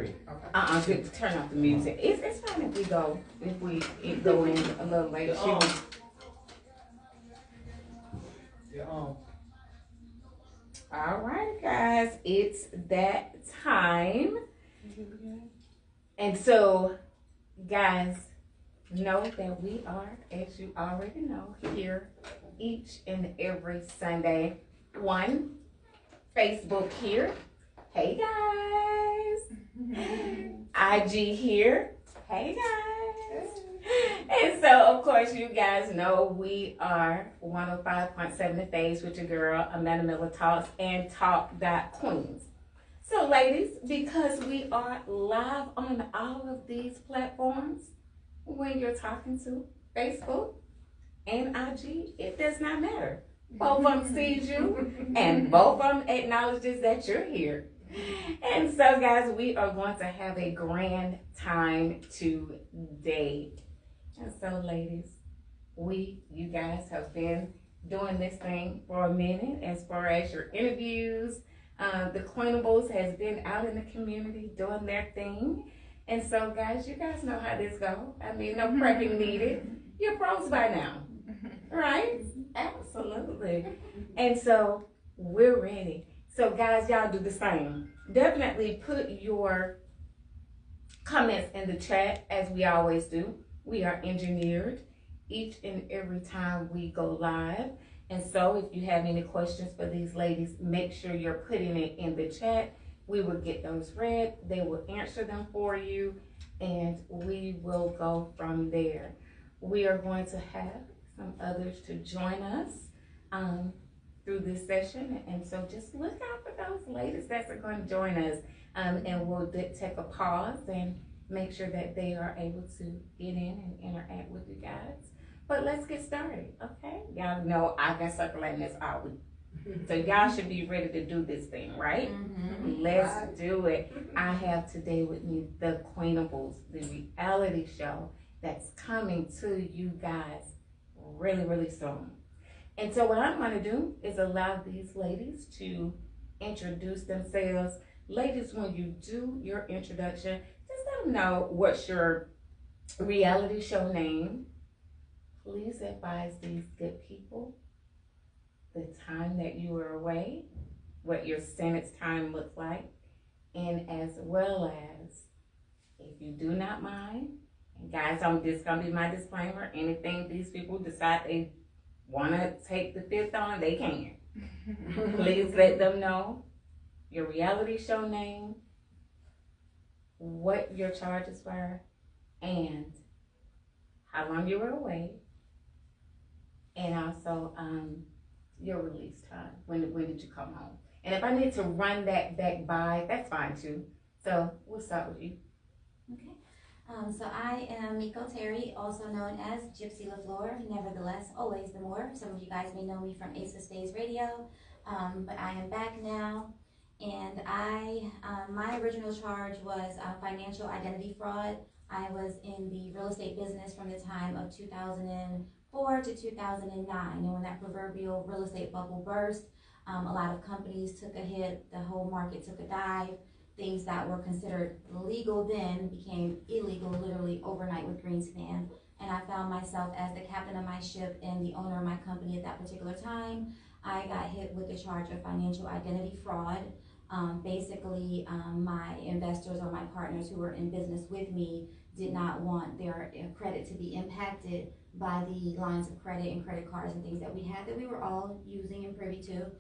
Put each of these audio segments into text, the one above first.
Good. Turn off the music. It's fine if we go in a little later. All right, guys, it's that time, and so, guys, know that we are, as you already know, here each and every Sunday. One, Facebook here. Hey guys. IG here. Hey guys. And so, of course, you guys know we are 105.7 The Phase with your girl, Amanda Miller Talks and Talk.Queens. So, ladies, because we are live on all of these platforms, when you're talking to Facebook and IG, it does not matter. Both of them sees you, and both of them acknowledges that you're here. And so, guys, we are going to have a grand time today. And so, ladies, you guys have been doing this thing for a minute as far as your interviews. The Queenables has been out in the community doing their thing. And so, guys, you guys know how this goes. I mean, no prepping needed. You're pros by now, right? Absolutely. And so, we're ready. So, guys, y'all do the same. Definitely put your comments in the chat, as we always do. We are engineered each and every time we go live. And so if you have any questions for these ladies, make sure you're putting it in the chat. We will get those read. They will answer them for you, and we will go from there. We are going to have some others to join us through this session. And so just look out for those ladies that are going to join us. And we'll take a pause and make sure that they are able to get in and interact with you guys. But let's get started, okay? Y'all know I've been circulating this all week. So y'all should be ready to do this thing, right? Mm-hmm. Let's do it. I have today with me the Queenables, the reality show that's coming to you guys really, really soon. And so what I'm going to do is allow these ladies to introduce themselves. Ladies, when you do your introduction, just let them know what's your reality show name. Please advise these good people the time that you were away, what your sentence time looks like, and as well as, if you do not mind, and guys, this is going to be my disclaimer, anything these people decide they want to take the fifth on, they can. Please let them know your reality show name, what your charges were, and how long you were away, and also your release time. When did you come home? And if I need to run that back by, that's fine too. So we'll start with you. Okay. So I am Miko Terry, also known as Gypsy LaFleur, nevertheless, always the more. Some of you guys may know me from Ace of Spades Radio, but I am back now. And my original charge was financial identity fraud. I was in the real estate business from the time of 2004 to 2009. And when that proverbial real estate bubble burst, a lot of companies took a hit, the whole market took a dive. Things that were considered legal then became illegal literally overnight with Greenspan. And I found myself as the captain of my ship and the owner of my company at that particular time. I got hit with the charge of financial identity fraud. Basically, my investors or my partners who were in business with me did not want their credit to be impacted by the lines of credit and credit cards and things that we had that we were all using and privy to.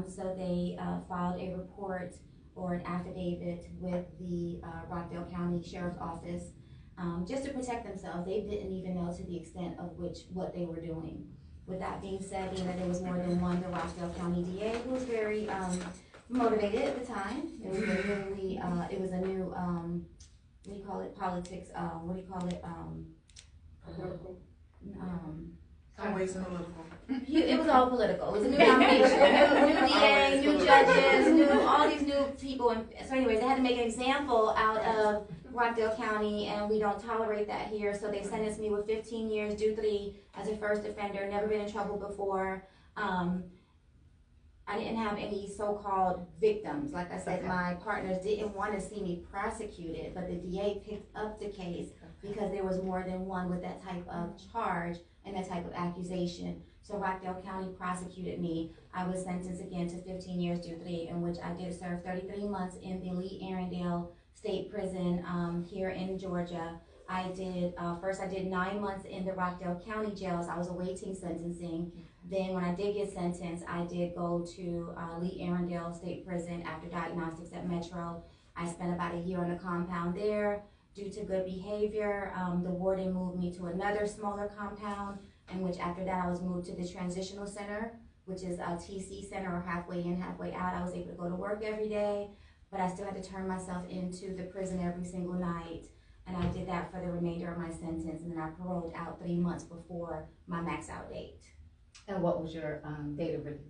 So they filed a report or an affidavit with the Rockdale County Sheriff's Office just to protect themselves. They didn't even know to the extent of what they were doing. With that being said, being that there was more than one, the Rockdale County DA who was very motivated at the time. It was literally, it was a new, what do you call it, politics, what do you call it, political. Always political. It was all political. It was a new nomination, new DA, new judges, all these new people. And so anyways, they had to make an example out of Rockdale County, and we don't tolerate that here. So they sentenced me with 15 years, due 3 as a first offender, never been in trouble before. I didn't have any so-called victims. Like I said, Okay. my partners didn't want to see me prosecuted, but the DA picked up the case because there was more than one with that type of charge and that type of accusation. So Rockdale County prosecuted me. I was sentenced again to 15 years due 3, in which I did serve 33 months in the Lee Arundel State Prison here in Georgia. I did, first I did 9 months in the Rockdale County jails. I was awaiting sentencing. Then when I did get sentenced, I did go to Lee Arundel State Prison after diagnostics at Metro. I spent about a year on the compound there. Due to good behavior, the warden moved me to another smaller compound, in which after that I was moved to the transitional center, which is a TC center, or halfway in, halfway out. I was able to go to work every day, but I still had to turn myself into the prison every single night. And I did that for the remainder of my sentence, and then I paroled out 3 months before my max out date. And what was your date of release?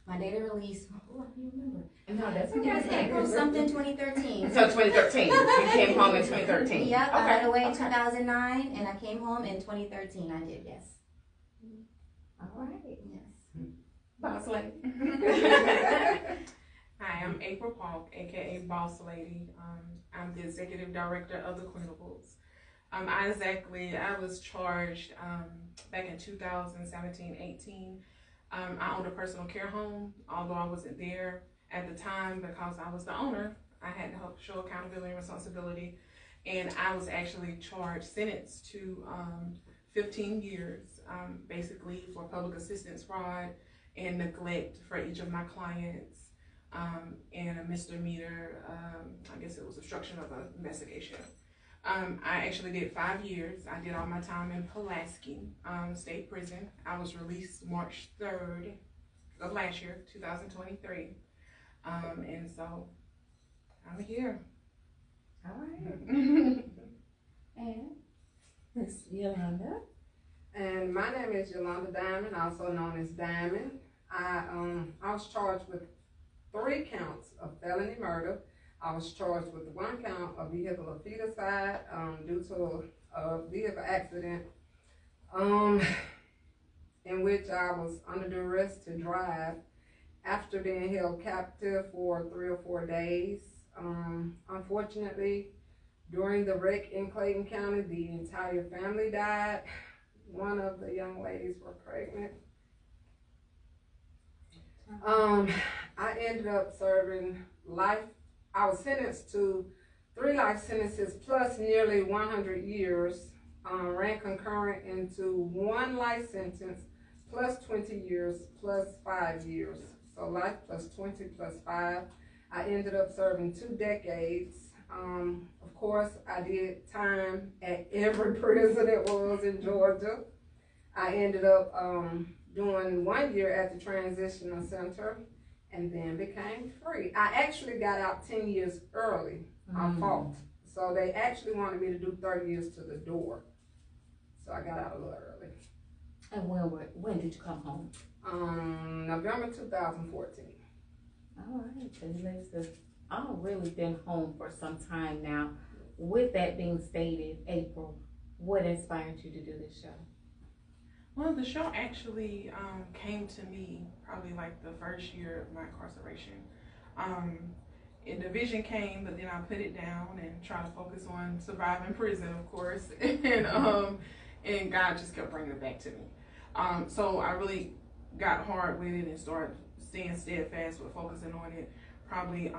My date of release, oh, I can't remember. No, that's It was okay. April something 2013. So 2013. You came home in 2013. Yep, Okay. I went away in Okay. 2009, and I came home in 2013. I did, yes. All right. Yes. Boss lady. Hi, I'm April Paulk, aka Boss Lady. I'm the executive director of the Queenables. I was charged back in 2017-18. I owned a personal care home, although I wasn't there at the time because I was the owner. I had to help show accountability and responsibility, and I was actually sentenced to 15 years, basically for public assistance fraud and neglect for each of my clients, and a misdemeanor, I guess it was obstruction of an investigation. I actually did 5 years. I did all my time in Pulaski State Prison. I was released March 3rd of last year, 2023. And so I'm here. All right. And Miss Yolanda. And my name is Yolanda Diamond, also known as Diamond. I was charged with 3 counts of felony murder. I was charged with 1 count of vehicular feticide due to a vehicle accident in which I was under duress to drive after being held captive for 3 or 4 days. Unfortunately, during the wreck in Clayton County, the entire family died. One of the young ladies were pregnant. I ended up serving life. I was sentenced to 3 life sentences plus nearly 100 years. Ran concurrent into 1 life sentence plus 20 years plus 5 years. So life plus 20 plus 5. I ended up serving 2 decades. Of course, I did time at every prison it was in Georgia. I ended up doing 1 year at the transitional center and then became free. I actually got out 10 years early. I fought. So they actually wanted me to do 30 years to the door. So I got out a little early. And when did you come home? November 2014. All right. So you ladies have all really been home for some time now. With that being stated, April, what inspired you to do this show? Well, the show actually came to me probably like the first year of my incarceration. And the vision came, but then I put it down and tried to focus on surviving prison, of course. And God just kept bringing it back to me. So I really got hard with it and started staying steadfast with focusing on it probably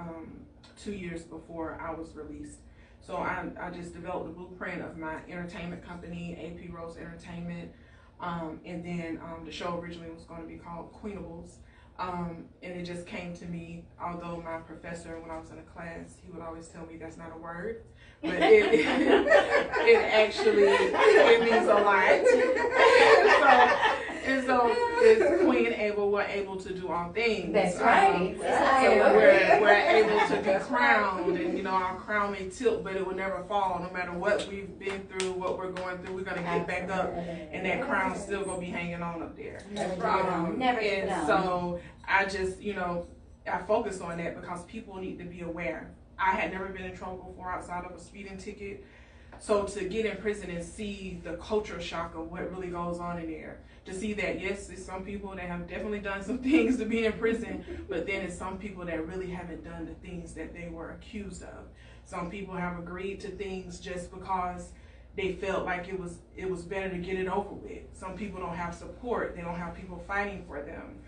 2 years before I was released. So I just developed the blueprint of my entertainment company, AP Rose Entertainment. And then the show originally was going to be called Queenables. And it just came to me, although my professor, when I was in a class, he would always tell me that's not a word, but it actually, it means a lot. And so it's Queenable, we're able to do all things. That's right. So we're able to be crowned, and you know, our crown may tilt, but it will never fall. No matter what we've been through, what we're going through, we're gonna get back up, and that crown's still gonna be hanging on up there. Never get down. So I just, you know, I focus on that because people need to be aware. I had never been in trouble before outside of a speeding ticket. So to get in prison and see the culture shock of what really goes on in there, to see that, yes, it's some people that have definitely done some things to be in prison, but then it's some people that really haven't done the things that they were accused of. Some people have agreed to things just because they felt like it was better to get it over with. Some people don't have support. They don't have people fighting for them.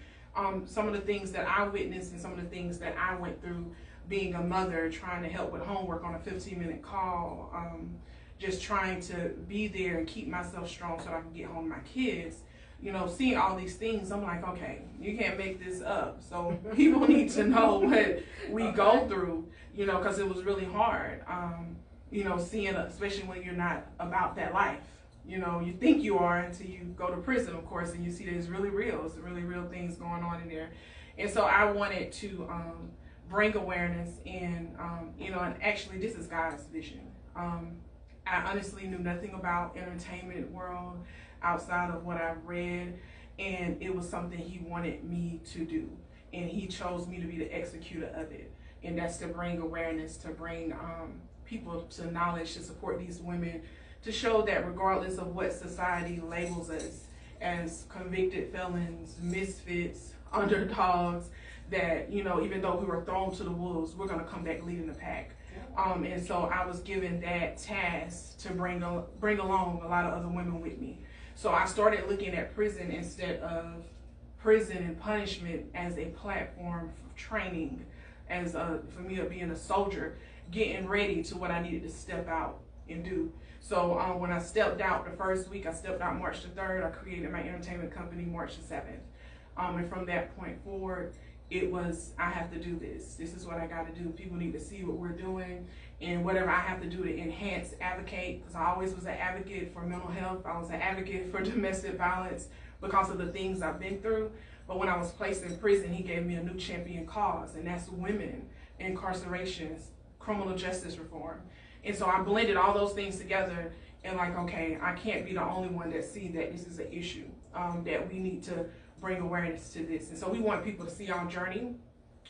Some of the things that I witnessed and some of the things that I went through being a mother, trying to help with homework on a 15-minute call, just trying to be there and keep myself strong so that I can get home to my kids. You know, seeing all these things, I'm like, okay, you can't make this up. So people need to know what we go through, you know, because it was really hard. You know, seeing, especially when you're not about that life. You know, you think you are until you go to prison, of course, and you see that it's really real. It's really real things going on in there. And so I wanted to bring awareness and, you know, and actually this is God's vision. I honestly knew nothing about entertainment world outside of what I've read, and it was something he wanted me to do. And he chose me to be the executor of it. And that's to bring awareness, to bring people to knowledge, to support these women, to show that regardless of what society labels us as convicted felons, misfits, underdogs, that, you know, even though we were thrown to the wolves, we're gonna come back leading the pack. And so I was given that task to bring along a lot of other women with me. So I started looking at prison instead of prison and punishment as a platform for training, as for me to being a soldier, getting ready to what I needed to step out and do. So when I stepped out the first week, I stepped out March the 3rd, I created my entertainment company March the 7th. And from that point forward, it was, I have to do this. This is what I got to do. People need to see what we're doing and whatever I have to do to enhance, advocate, because I always was an advocate for mental health. I was an advocate for domestic violence because of the things I've been through. But when I was placed in prison, he gave me a new champion cause, and that's women, incarcerations, criminal justice reform. And so I blended all those things together and like, okay, I can't be the only one that see that this is an issue, that we need to bring awareness to this. And so we want people to see our journey.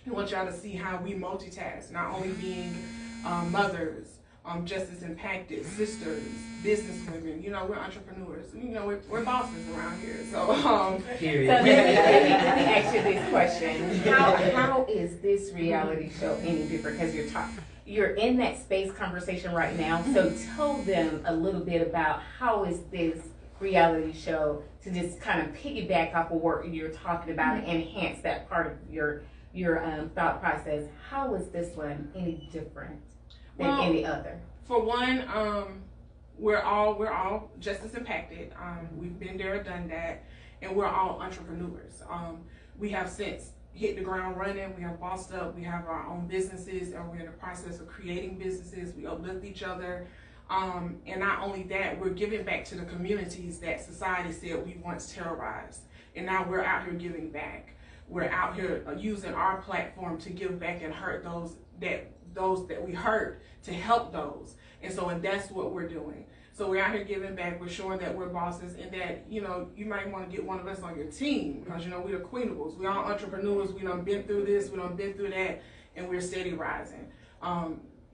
We want y'all to see how we multitask, not only being mothers, justice impacted, sisters, business women. You know, we're entrepreneurs. You know, we're bosses around here. So, So let me ask you this question: How is this reality show any different? Because you're in that space conversation right now. So tell them a little bit about how is this reality show, to just kind of piggyback off of what you're talking about and enhance that part of your thought process. How is this one any different than any other? For one, we're all justice impacted. We've been there, done that, and we're all entrepreneurs. We have since hit the ground running. We have bossed up. We have our own businesses, and we're in the process of creating businesses. We uplift each other. And not only that, we're giving back to the communities that society said we once terrorized. And now we're out here giving back. We're out here using our platform to give back and hurt those that we hurt, to help those. And that's what we're doing. So we're out here giving back. We're showing that we're bosses, and that, you know, you might want to get one of us on your team, because, you know, we're the Queenables. We all entrepreneurs. We done been through this. We done been through that, and we're steady rising.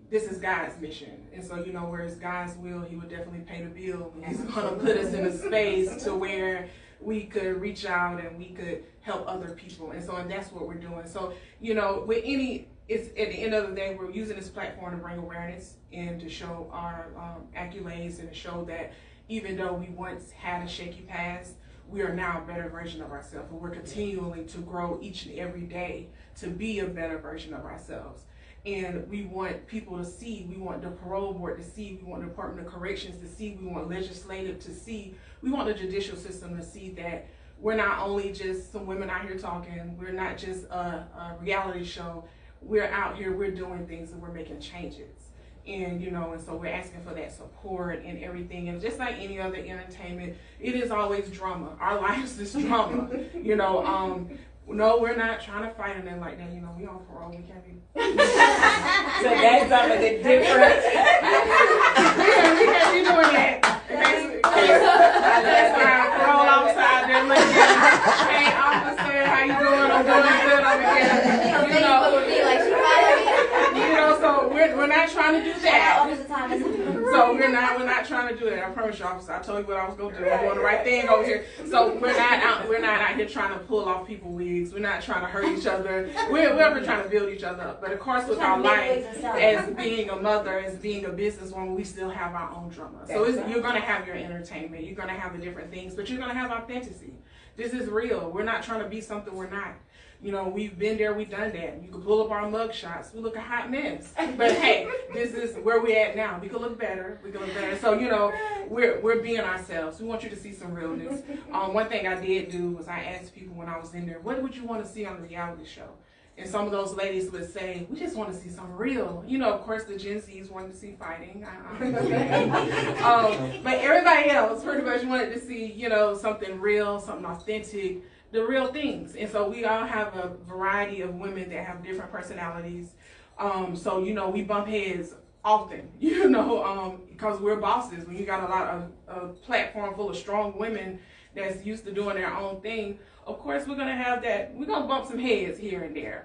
This is God's mission. And so, you know, where it's God's will, he would definitely pay the bill. He's going to put us in a space to where we could reach out and we could help other people. And that's what we're doing. So, you know, it's at the end of the day, we're using this platform to bring awareness and to show our accolades, and to show that even though we once had a shaky past, we are now a better version of ourselves. And we're continuing to grow each and every day to be a better version of ourselves. And we want people to see, we want the parole board to see, we want the Department of Corrections to see, we want legislative to see, we want the judicial system to see that we're not only just some women out here talking, we're not just a reality show, we're out here, we're doing things, and we're making changes. And, you know, and so we're asking for that support and everything. And just like any other entertainment, it is always drama. Our lives is drama, you know. No, we're not trying to fight anything like that. You know, we on parole. We can't be. So that's something different. we can't be doing that. That's why I parole outside there looking at me. Hey, officer, how you doing? I'm doing good over here. You know, so we're not trying to do that. So we're not trying to do that. I promise you, officer. I told you what I was gonna do. I'm doing the right thing over here. So we're not out here trying to pull off people's wigs. We're not trying to hurt each other. We're trying to build each other up. But of course, with our life as being a mother, as being a businesswoman, we still have our own drama. So you're gonna have your entertainment. You're gonna have the different things, but you're gonna have authenticity. This is real. We're not trying to be something we're not. You know, we've been there, we've done that. You can pull up our mug shots. We look a hot mess. But hey, this is where we're at now. We can look better. So, you know, we're being ourselves. We want you to see some realness. One thing I did do was I asked people when I was in there, what would you want to see on the reality show? And some of those ladies would say, we just want to see some real. You know, of course, the Gen Zs wanted to see fighting. But everybody else pretty much wanted to see, you know, something real, something authentic, the real things. And so we all have a variety of women that have different personalities. So, you know, we bump heads often, you know, because we're bosses. When you got a lot of a platform full of strong women that's used to doing their own thing, of course we're gonna have that. We're gonna bump some heads here and there.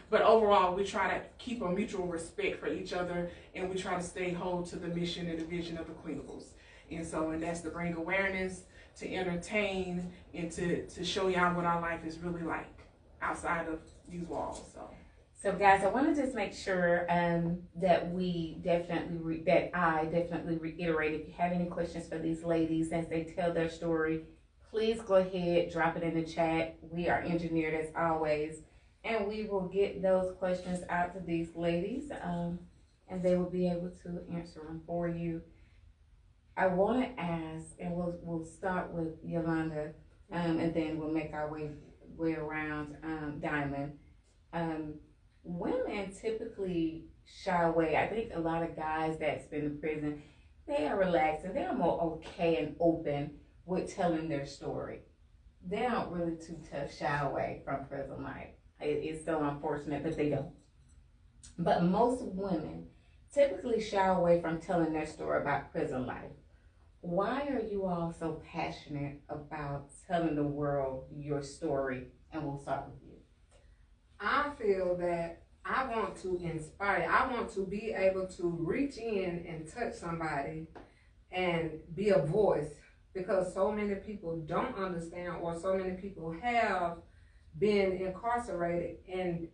But overall, we try to keep a mutual respect for each other, and we try to stay whole to the mission and the vision of the Queenables. And that's to bring awareness, to entertain, and to show y'all what our life is really like outside of these walls. So guys, I want to just make sure that I definitely reiterate, if you have any questions for these ladies as they tell their story, please go ahead, drop it in the chat. We are engineered as always, and we will get those questions out to these ladies, and they will be able to answer them for you. I want to ask, and we'll start with Yolanda, and then we'll make our way around Diamond. Women typically shy away. I think a lot of guys that's been in prison, they are relaxed and they are more okay and open with telling their story. They don't really too tough shy away from prison life. It's so unfortunate, but they don't. But most women typically shy away from telling their story about prison life. Why are you all so passionate about telling the world your story? And we'll start with you. I feel that I want to inspire. I want to be able to reach in and touch somebody and be a voice, because so many people don't understand, or so many people have been incarcerated and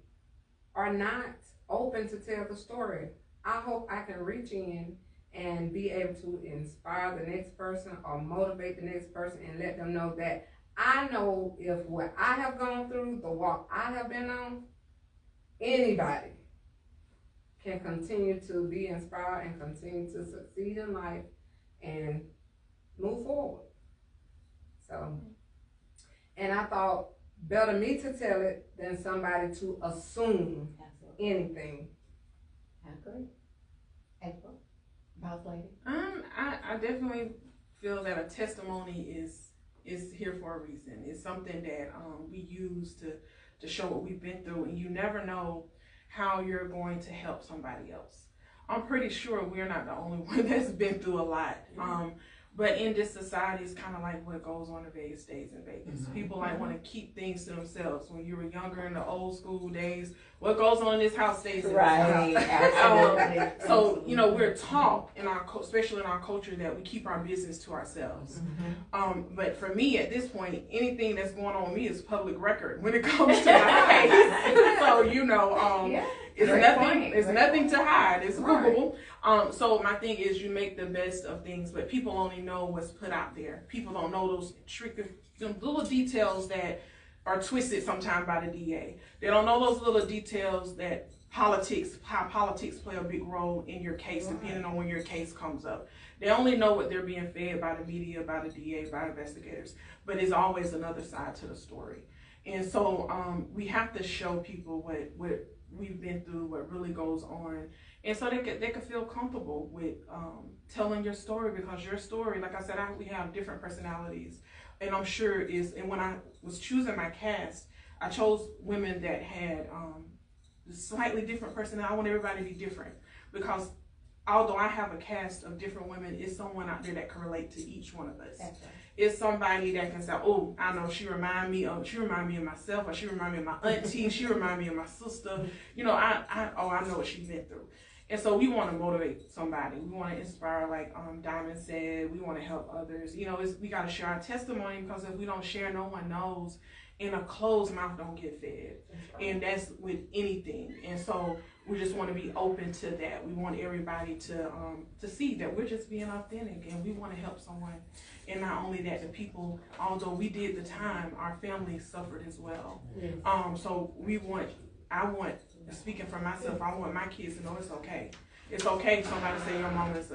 are not open to tell the story. I hope I can reach in and be able to inspire the next person or motivate the next person and let them know that I know if what I have gone through, the walk I have been on, anybody can continue to be inspired and continue to succeed in life and move forward. So, and I thought better me to tell it than somebody to assume anything. I agree. April, boss lady. I definitely feel that a testimony is here for a reason. It's something that we use to show what we've been through, and you never know how you're going to help somebody else. I'm pretty sure we're not the only one that's been through a lot. But in this society, it's kind of like what goes on in Vegas stays in Vegas. Mm-hmm. People like want to keep things to themselves. When you were younger in the old school days, what goes on in this house stays in this house. Absolutely. So, you know, we're taught especially in our culture, that we keep our business to ourselves. Mm-hmm. But for me, at this point, anything that's going on with me is public record when it comes to my case. So, you know, it's nothing to hide. It's Googleable. So my thing is, you make the best of things, but people only know what's put out there. People don't know those little details that are twisted sometimes by the DA. They don't know those little details that how politics play a big role in your case, depending on when your case comes up. They only know what they're being fed by the media, by the DA, by investigators, but there's always another side to the story. And so we have to show people what we've been through, what really goes on, and so they could feel comfortable with telling your story, because your story, like I said, we have different personalities, and I'm sure and when I was choosing my cast, I chose women that had slightly different personality. I want everybody to be different, because although I have a cast of different women, it's someone out there that can relate to each one of us. That's right. It's somebody that can say, oh, I know she remind me of myself, or she remind me of my auntie, she remind me of my sister. You know, I know what she's been through. And so we want to motivate somebody. We want to inspire, like Diamond said. We want to help others. You know, we got to share our testimony, because if we don't share, no one knows. And a closed mouth don't get fed. And that's with anything. And so we just want to be open to that. We want everybody to see that we're just being authentic, and we want to help someone. And not only that, the people, although we did the time, our families suffered as well. So speaking for myself, I want my kids to know it's okay. It's okay if somebody say your mom is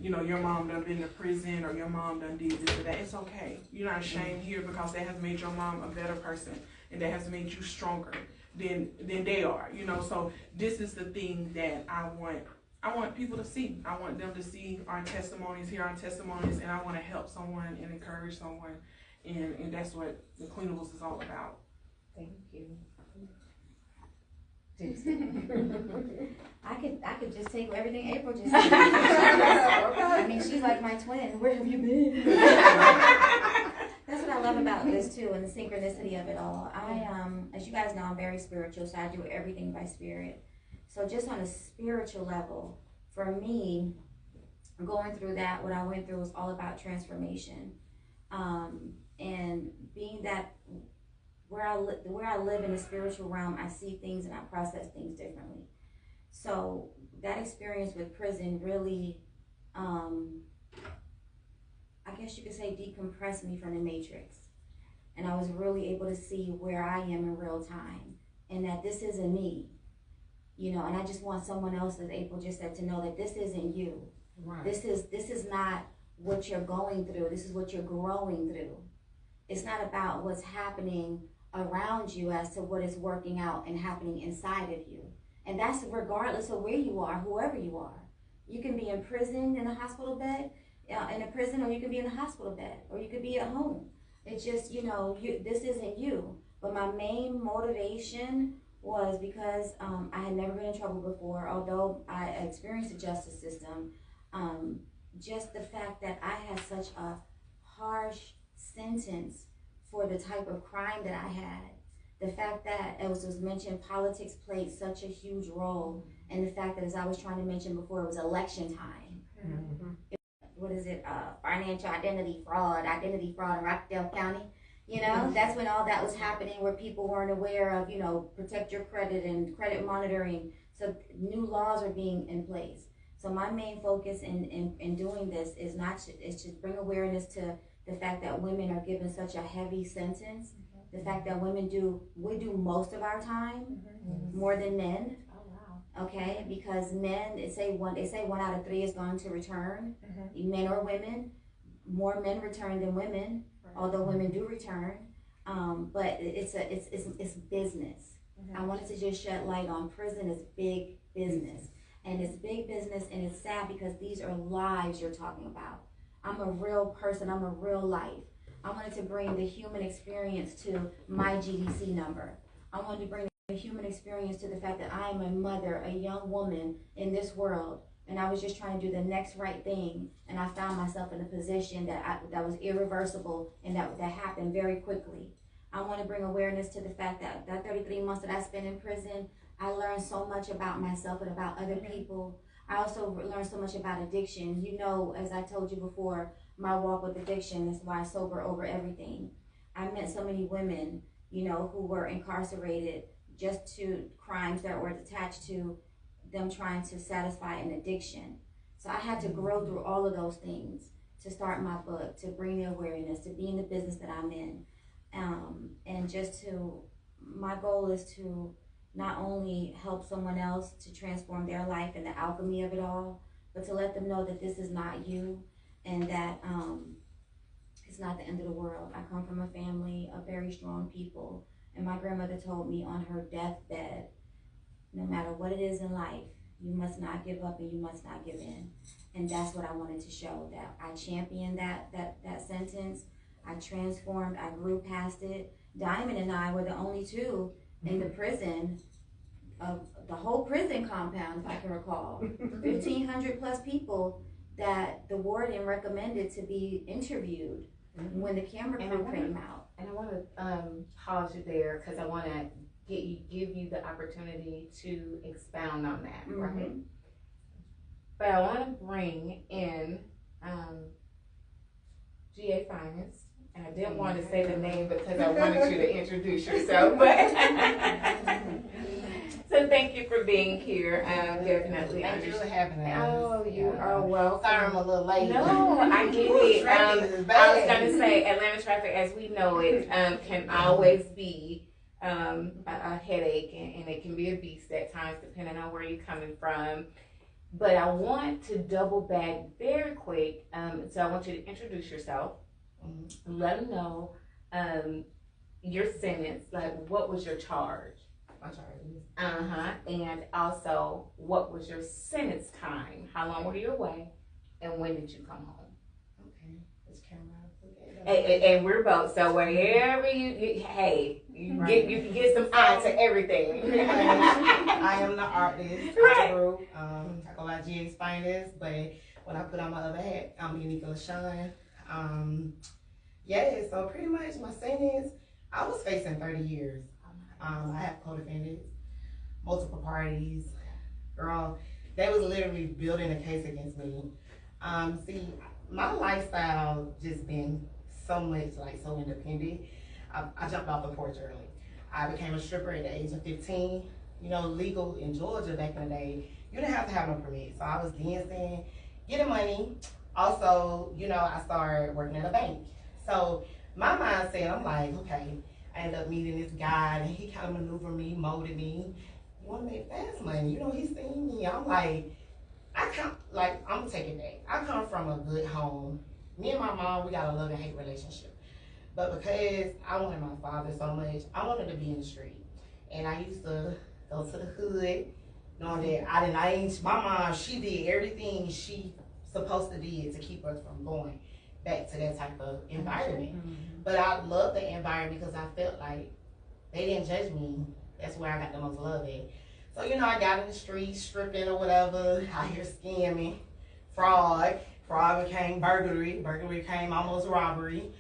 your mom done been to prison, or your mom done did this or that. It's okay. You're not ashamed here, because that has made your mom a better person, and that has made you stronger than they are. You know, so this is the thing that I want people to see. I want them to see our testimonies, hear our testimonies, and I want to help someone and encourage someone, and that's what the Queenables is all about. Thank you. I could just take everything April just said. I mean, she's like my twin. Where have you been? That's what I love about this too, and the synchronicity of it all. As you guys know, I'm very spiritual, so I do everything by spirit. So just on a spiritual level, for me, going through that, what I went through was all about transformation, and being that. Where I live in the spiritual realm, I see things and I process things differently. So that experience with prison really, I guess you could say, decompressed me from the matrix. And I was really able to see where I am in real time, and that this isn't me, and I just want someone else, as April just said, to know that this isn't you. Right. This is not what you're going through. This is what you're growing through. It's not about what's happening around you as to what is working out and happening inside of you. And that's regardless of where you are, whoever you are. You can be in prison, in a hospital bed, in a prison, or you can be in a hospital bed, or you could be at home. It's just, this isn't you. But my main motivation was because I had never been in trouble before, although I experienced the justice system. Just the fact that I had such a harsh sentence for the type of crime that I had, the fact that, as was mentioned, politics played such a huge role, and the fact that, as I was trying to mention before, it was election time. Mm-hmm. What is it? Financial identity fraud in Rockdale County. That's when all that was happening, where people weren't aware of, protect your credit and credit monitoring. So new laws are being in place. So my main focus in doing this is to bring awareness to the fact that women are given such a heavy sentence, the fact that we do most of our time more than men. Oh wow. Okay, because men, they say 1 out of 3 is going to return, men or women. More men return than women, although women do return. But it's business. I wanted to just shed light on prison is big business. And it's big business, and it's sad because these are lives you're talking about. I'm a real person, I'm a real life. I wanted to bring the human experience to my GDC number. I wanted to bring the human experience to the fact that I am a mother, a young woman in this world, and I was just trying to do the next right thing, and I found myself in a position that was irreversible, and that happened very quickly. I want to bring awareness to the fact that 33 months that I spent in prison, I learned so much about myself and about other people. I also learned so much about addiction. As I told you before, my walk with addiction is why I sober over everything. I met so many women, who were incarcerated just to crimes that were attached to them trying to satisfy an addiction. So I had to grow through all of those things to start my book, to bring the awareness, to be in the business that I'm in. And my goal is to not only help someone else to transform their life and the alchemy of it all, but to let them know that this is not you, and that it's not the end of the world. I come from a family of very strong people, and my grandmother told me on her deathbed, no matter what it is in life, you must not give up and you must not give in. And that's what I wanted to show, that I championed that sentence. I transformed, I grew past it. Diamond and I were the only two in the prison, of the whole prison compound, if I can recall, 1,500 plus people that the warden recommended to be interviewed when the camera crew came out. And I want to pause you there, because I want to give you the opportunity to expound on that, right? but I want to bring in GA Finest. And I didn't want to say the name because I wanted you to introduce yourself. But so thank you for being here. Definitely. Thank you for having us. Oh, you are welcome. Sorry I'm a little late. No, I get it. Traffic is I bad. was going to say Atlanta traffic, as we know it, can always be a headache, and it can be a beast at times, depending on where you're coming from. But I want to double back very quick. So I want you to introduce yourself. Let them know your sentence. Like, what was your charge? My charges. And also, what was your sentence time? How long were you away? And when did you come home? Okay. This camera. And we're both, so wherever you can get some eye to everything. I am the artist. Right. I go by GA's Finest, but when I put on my other hat, I'm Unique LaShawn. Yeah, so pretty much my sentence, I was facing 30 years. I have co-defendants, multiple parties. Girl, they was literally building a case against me. See, my lifestyle just been so much like so independent. I jumped off the porch early. I became a stripper at the age of 15. You know, legal in Georgia back in the day, you didn't have to have no permit. So I was dancing, getting money. Also, you know, I started working at a bank. So my mindset, I'm like, okay, I ended up meeting this guy and he kind of maneuvered me, molded me. You want to make fast money? You know, he seen me. I'm like, I'm gonna take it back. I come from a good home. Me and my mom, we got a love and hate relationship. But because I wanted my father so much, I wanted to be in the street. And I used to go to the hood, knowing that my mom, she did everything she supposed to do to keep us from going back to that type of environment. But I love the environment because I felt like they didn't judge me. That's where I got the most love at. So, you know, I got in the street, stripping or whatever, out here scamming, fraud became burglary became almost robbery.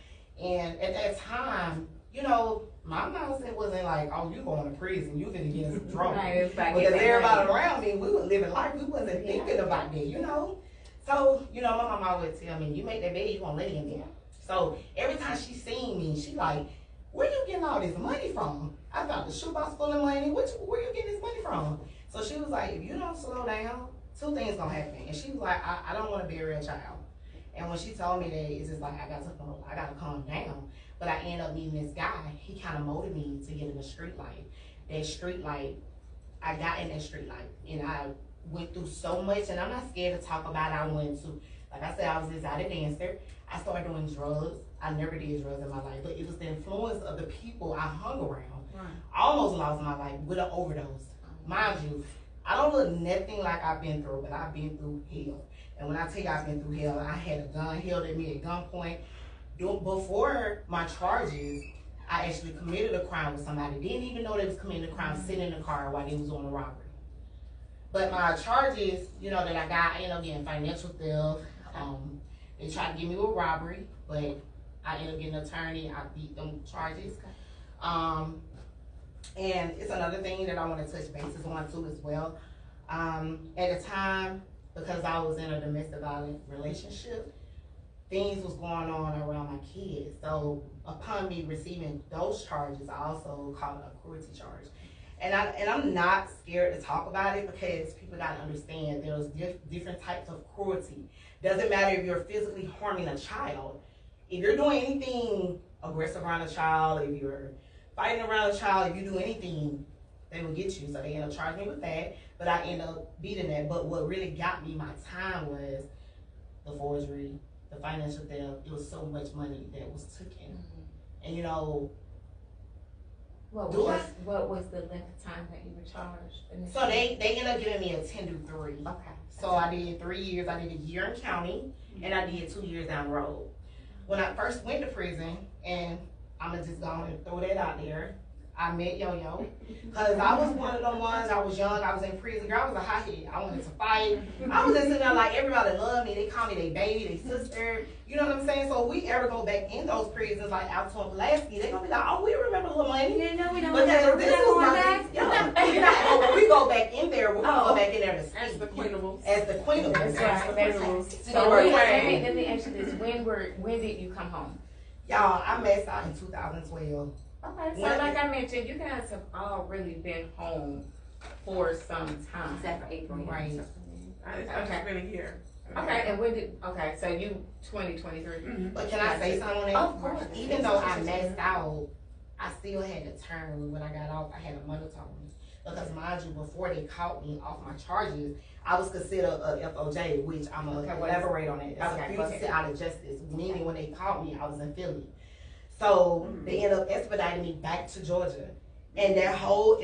And at that time, you know, my mindset wasn't like, oh, you going to prison, you gonna get in trouble. Right, because everybody around me, we were living life, we wasn't thinking about that, you know? So, you know, my mom always tell me, you make that bed, you gonna lay in there. So every time she seen me, she like, where you getting all this money from? I found the shoebox full of money. Where you getting this money from? So she was like, if you don't slow down, two things gonna happen. And she was like, I don't want to be a real child. And when she told me that, it's just like, I gotta calm down. But I ended up meeting this guy. He kind of motivated me to get in the street life. That street life, I got in that street life. And I went through so much, and I'm not scared to talk about it. I went to, like I said, I was this out of dancer. I started doing drugs. I never did drugs in my life, but it was the influence of the people I hung around. Right. I almost lost my life with an overdose. Mind you, I don't look nothing like I've been through, but I've been through hell. And when I tell you I've been through hell, I had a gun held at me at gunpoint. Before my charges, I actually committed a crime with somebody. Didn't even know they was committing a crime, sitting in the car while they was on a robbery. But my charges, you know, that I got, I ended up getting financial theft. They tried to get me with robbery, but I ended up getting an attorney. I beat them charges. And it's another thing that I want to touch bases on too as well. At the time, because I was in a domestic violence relationship, things was going on around my kids. So upon me receiving those charges, I also called a cruelty charge. And I'm not scared to talk about it because people gotta understand there's different types of cruelty. Doesn't matter if you're physically harming a child. If you're doing anything aggressive around a child, if you're fighting around a child, if you do anything, they will get you. So they end up charging me with that, but I end up beating that. But what really got me my time was the forgery, the financial theft. It was so much money that was taken. And you know, what was the length of time that you were charged? So they ended up giving me a 10-3. Okay. So I did 3 years. I did a year in county, and I did 2 years down the road. When I first went to prison, and I'm gonna just go on and throw that out there, I met Yo-Yo. Because I was one of them ones, I was young, I was in prison. Girl, I was a hothead. I wanted to fight. I was just sitting there like, everybody loved me. They call me their baby, their sister. You know what I'm saying? So if we ever go back in those prisons, like out to Pulaski, they're going to be like, oh, we remember Lil Money. Yeah, no, we don't. Because this is my back. yeah. When we go back in there, we'll go back in there to speak. As the Queenables. As the Queenables. That's right. So So let me ask you this: when did you come home? y'all, I messed out in 2012. Okay, so like I mentioned, you guys have already been home for some time. Except for April. Right. I've just been a year. Okay, and when did, okay, so you 2023. Mm-hmm. But can I say something on that? Of course. Even though I messed out, I still had to turn when I got off. I had a monotone. Because mind you, before they caught me off my charges, I was considered a FOJ, which I'm going to elaborate on it. It's a fugitive out of justice, meaning when they caught me, I was in Philly. So they ended up expediting me back to Georgia. And that whole,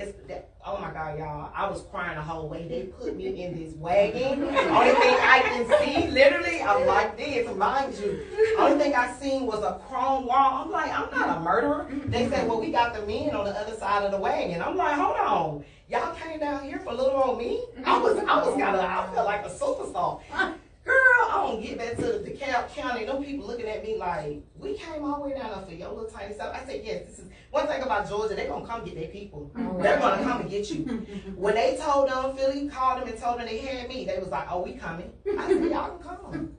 oh my God, y'all, I was crying the whole way. They put me in this wagon. Only thing I can see, literally, I'm like this, mind you. Only thing I seen was a chrome wall. I'm like, I'm not a murderer. They said, well, we got the men on the other side of the wagon. I'm like, hold on. Y'all came down here for little old me? I felt like a superstar. Girl, I don't get back to DeKalb County. Them people looking at me like, we came all the way down there for your little tiny stuff. I said, yes, this is one thing about Georgia. They're going to come get their people. They're going to come and get you. When they told them, Philly called them and told them they had me, they was like, oh, we coming. I said, y'all can come.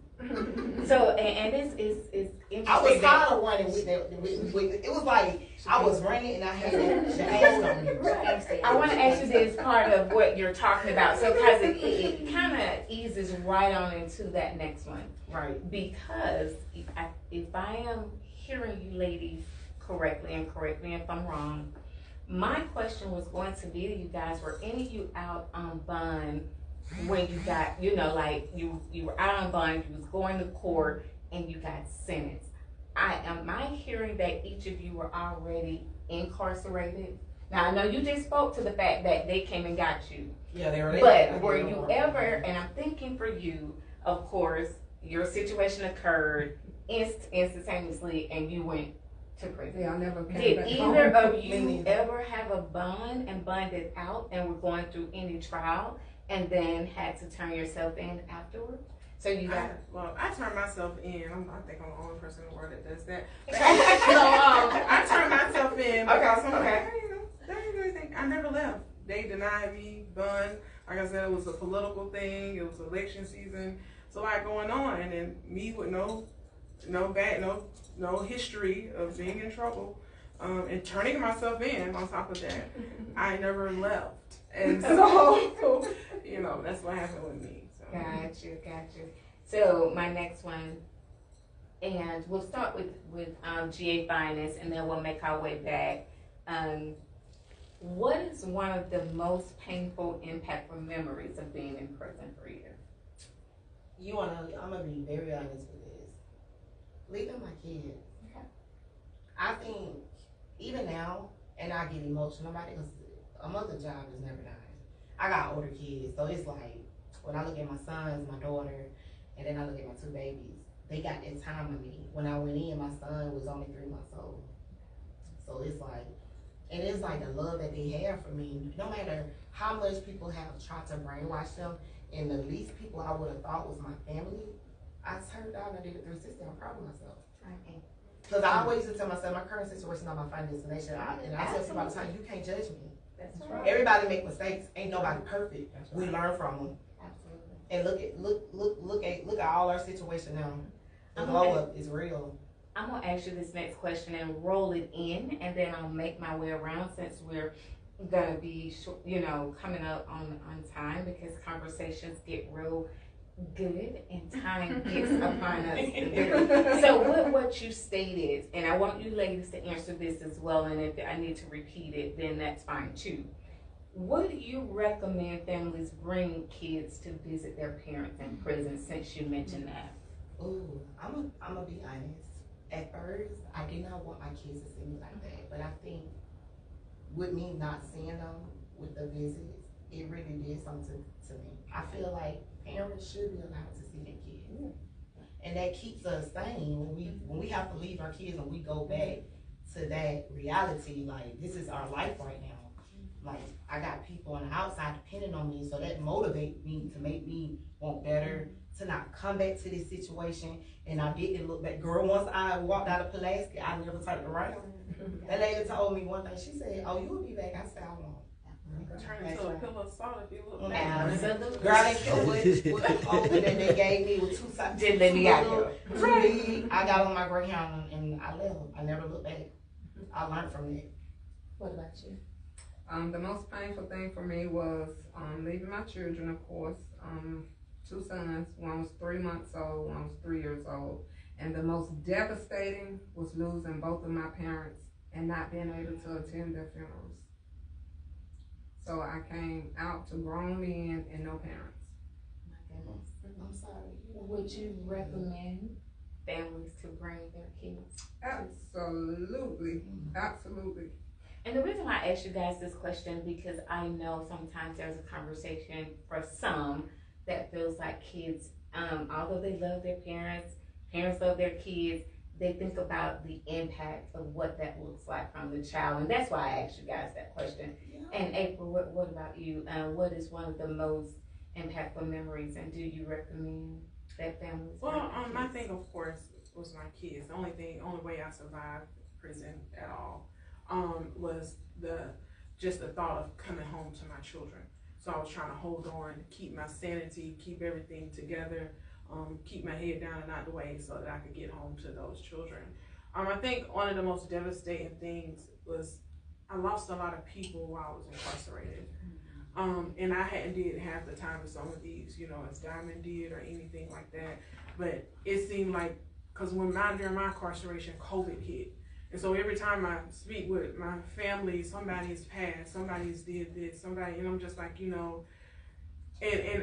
So, and it's interesting. I was tired of running with them. It was like, I was running and I had that hold on me. I want to ask you this part of what you're talking about. So, because it kind of eases right on into that next one. Right. Because if I am hearing you ladies correctly, and correct me if I'm wrong, my question was going to be to you guys, were any of you out on bond when you got, like you were out on bond, you was going to court, and you got sentenced? Am I hearing that each of you were already incarcerated? Now, I know you just spoke to the fact that they came and got you. Yeah, they were. But were you ever, and I'm thinking for you, of course, your situation occurred instantaneously and you went to prison. Yeah, I never came Did back either home. of you ever have a bond and bonded out and were going through any trial and then had to turn yourself in afterwards? So you got. I turned myself in. I think I'm the only person in the world that does that. So I turned myself in because I'm like, they didn't really think I never left. They denied me bond. Like I said, it was a political thing. It was election season. So a lot going on, and then me with no history of being in trouble, and turning myself in. On top of that, I never left, and so that's what happened with me. So. Gotcha. So my next one, and we'll start with GA Finance, and then we'll make our way back. What is one of the most painful, impactful memories of being in prison for you? I'm gonna be very honest with this. Leaving my kids. Okay. I think even now, and I get emotional about it because a mother's job is never nice. I got older kids, so it's like when I look at my sons, my daughter, and then I look at my two babies, they got that time with me. When I went in, my son was only 3 months old. So it's like, and it's like the love that they have for me, no matter how much people have tried to brainwash them, and the least people I would have thought was my family, I turned down and did a 360. I'm proud of myself. Because I always used to tell myself, my current situation is not my final destination. And I tell people all the time, you can't judge me. That's right. Everybody make mistakes. Ain't nobody perfect. We learn from them. Absolutely. And look at all our situation now. The glow up is real. I'm gonna ask you this next question and roll it in, and then I'll make my way around since we're gonna be, coming up on time because conversations get real good and time gets upon us. So what you stated, and I want you ladies to answer this as well, and if I need to repeat it, then that's fine too. What do you recommend families bring kids to visit their parents in prison, since you mentioned that? Ooh, I'm gonna be honest. At first, I did not want my kids to see me like that, but I think with me not seeing them with the visits, it really did something to me. I feel like parents should be allowed to see their kids, and that keeps us sane when we have to leave our kids and we go back to that reality. Like, this is our life right now. Like, I got people on the outside depending on me, so that motivates me to make me want better, to not come back to this situation. And I didn't look back. Girl, once I walked out of Pulaski, I never turned around. That lady told me one day, she said, "Oh, you'll be back." I said, "I won't." Turn into a pillow of salt if you look back. Absolutely. Girl, I didn't care what open that they gave me with 2 sides. Didn't let me out Right. I got on my Greyhound and I left. I never looked back. I learned from that. What about you? The most painful thing for me was leaving my children, of course. 2 sons. One was 3 months old, one was 3 years old. And the most devastating was losing both of my parents and not being able to attend their funerals. So I came out to grown men and no parents. My goodness. I'm sorry. Would you recommend families to bring their kids? Absolutely. Absolutely. And the reason why I asked you guys this question, because I know sometimes there's a conversation for some that feels like kids, although they love their parents love their kids, they think about the impact of what that looks like from the child. And that's why I asked you guys that question. And April, what about you? What is one of the most impactful memories, and do you recommend that families? Well, my thing, of course, was my kids. The only way I survived prison at all was just the thought of coming home to my children. So I was trying to hold on, keep my sanity, keep everything together, keep my head down and out the way so that I could get home to those children. I think one of the most devastating things was I lost a lot of people while I was incarcerated. And I didn't have the time of some of these, as Diamond did or anything like that. But it seemed like, because during my incarceration, COVID hit. And so every time I speak with my family, somebody's passed, somebody's did this, and I'm just like, and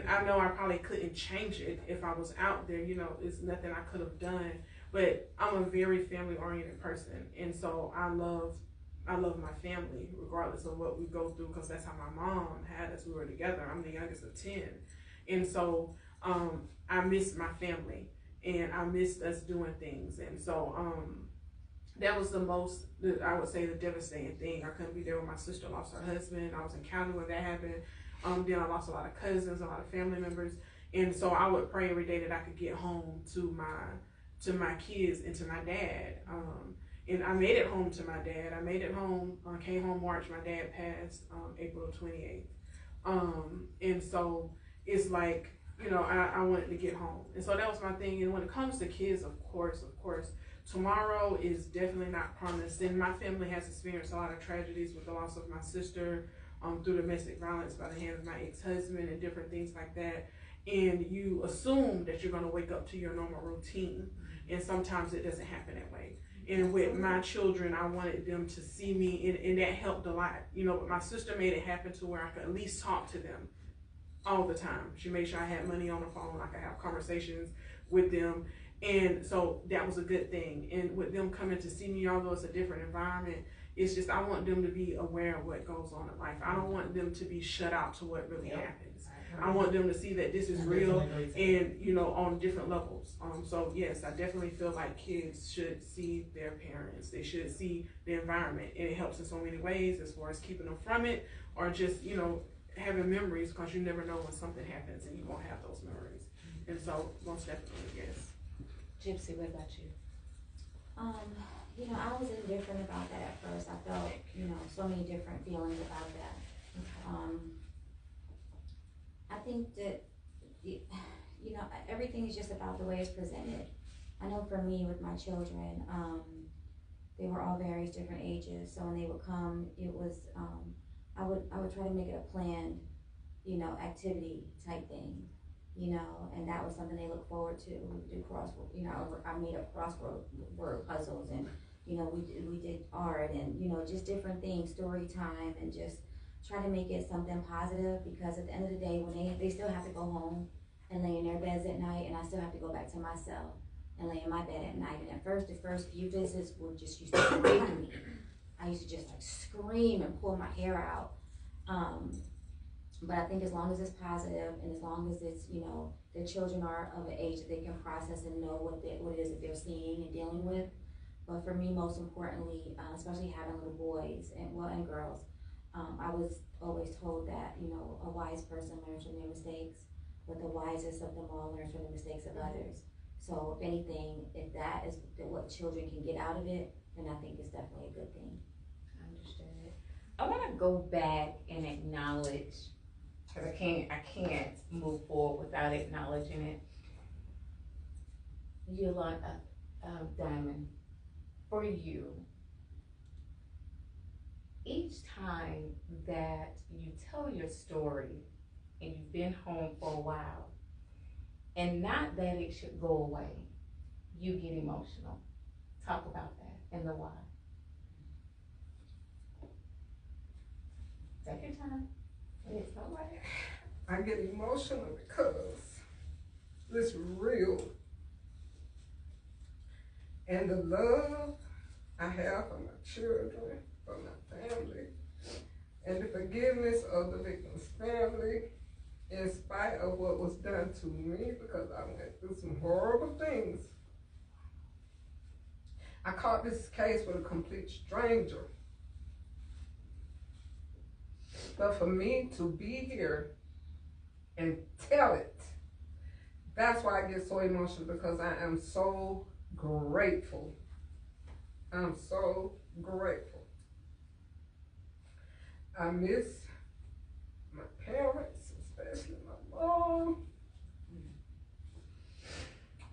I know I probably couldn't change it if I was out there, it's nothing I could have done. But I'm a very family-oriented person. And so I love my family, regardless of what we go through, because that's how my mom had us. We were together. I'm the youngest of 10. And so I miss my family, and I missed us doing things. And so that was I would say, the devastating thing. I couldn't be there when my sister lost her husband. I was in county when that happened. Then I lost a lot of cousins, a lot of family members. And so I would pray every day that I could get home to my kids and to my dad. And I made it home to my dad. I made it home, came home March. My dad passed April 28th. And so it's like, I wanted to get home. And so that was my thing. And when it comes to kids, of course, tomorrow is definitely not promised. And my family has experienced a lot of tragedies with the loss of my sister, through domestic violence by the hands of my ex-husband and different things like that. And you assume that you're going to wake up to your normal routine. And sometimes it doesn't happen that way. And with my children, I wanted them to see me, and that helped a lot. But my sister made it happen to where I could at least talk to them all the time. She made sure I had money on the phone, I could have conversations with them. And so that was a good thing. And with them coming to see me, although it's a different environment, it's just, I want them to be aware of what goes on in life. I don't want them to be shut out to what really happens. I want them to see that this is real and, on different levels. So yes, I definitely feel like kids should see their parents. They should see the environment, and it helps in so many ways as far as keeping them from it, or just, having memories, because you never know when something happens and you won't have those memories. And so most definitely, yes. Gypsy, what about you? I was indifferent about that at first. I felt, so many different feelings about that. I think that, everything is just about the way it's presented. I know for me with my children, they were all various different ages. So when they would come, it was, I would try to make it a planned, activity type thing. And that was something they look forward to. We would do crossword, I made up crossword puzzles, and, we did art, and, just different things, story time, and just try to make it something positive, because at the end of the day, when they still have to go home and lay in their beds at night, and I still have to go back to my cell and lay in my bed at night. And at first, the first few visits were just used to break me. I used to just scream and pull my hair out. But I think as long as it's positive, and as long as it's, their children are of an age that they can process and know what it is that they're seeing and dealing with But for me, most importantly, especially having little boys and girls, I was always told that, you know, a wise person learns from their mistakes, but the wisest of them all learns from the mistakes of others. So if anything, if that is what children can get out of it, then I think it's definitely a good thing. Understood. I want to go back and acknowledge, because I can't move forward without acknowledging it. Yolanda, Diamond, for you, each time that you tell your story and you've been home for a while, and not that it should go away, you get emotional. Talk about that and the why. Take your time. It's all right. I get emotional because it's real. And the love I have for my children, for my family, and the forgiveness of the victim's family, in spite of what was done to me, because I went through some horrible things. I caught this case with a complete stranger. But for me to be here and tell it, that's why I get so emotional, because I am so grateful. I'm so grateful. I miss my parents, especially my mom.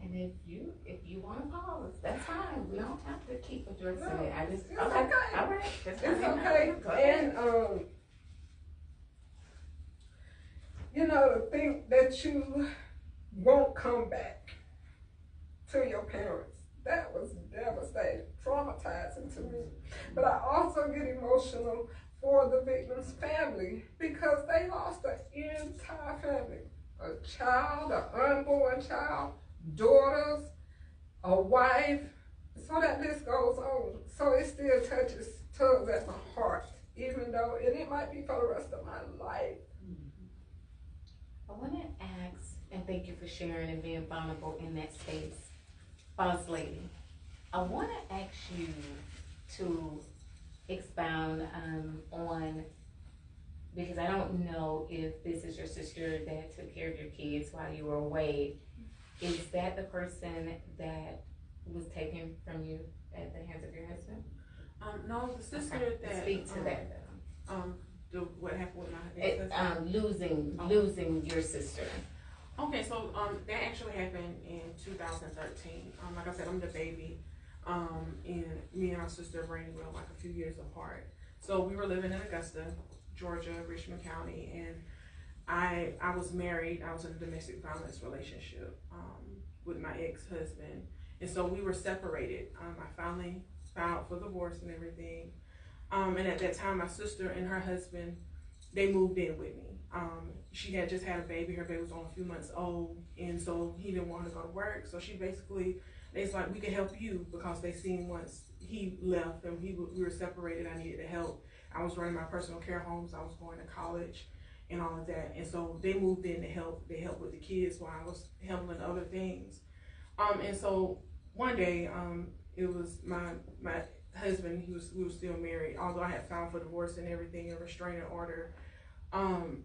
And if you want to pause, that's fine. We don't have to keep addressing No, it. I just it's okay. All right. It's okay. Go ahead. And you know, to think that you won't come back to your parents, that was devastating, traumatizing to me. But I also get emotional for the victim's family, because they lost an entire family. A child, an unborn child, daughters, a wife. So that list goes on. So it still tugs at my heart, even though, and it might be for the rest of my life. I want to ask, and thank you for sharing and being vulnerable in that space. Boss Lady, I want to ask you to expound on, because I don't know if this is your sister that took care of your kids while you were away. Is that the person that was taken from you at the hands of your husband? No, the sister that speak to that though. What happened with my ex-husband? Losing your sister. Okay, so that actually happened in 2013. Like I said, I'm the baby, and me and my sister Brandy were like a few years apart. So we were living in Augusta, Georgia, Richmond County, and I was married. I was in a domestic violence relationship with my ex-husband, and so we were separated. I finally filed for divorce and everything. And at that time, my sister and her husband, they moved in with me. She had just had a baby. Her baby was only a few months old, and so he didn't want her to go to work. So she basically, it's like, we can help you, because they seen once he left and we were separated, I needed the help. I was running my personal care homes. I was going to college and all of that. And so they moved in to help. They helped with the kids while I was handling other things. And so one day, it was my husband, we were still married, although I had filed for divorce and everything, a restraining order.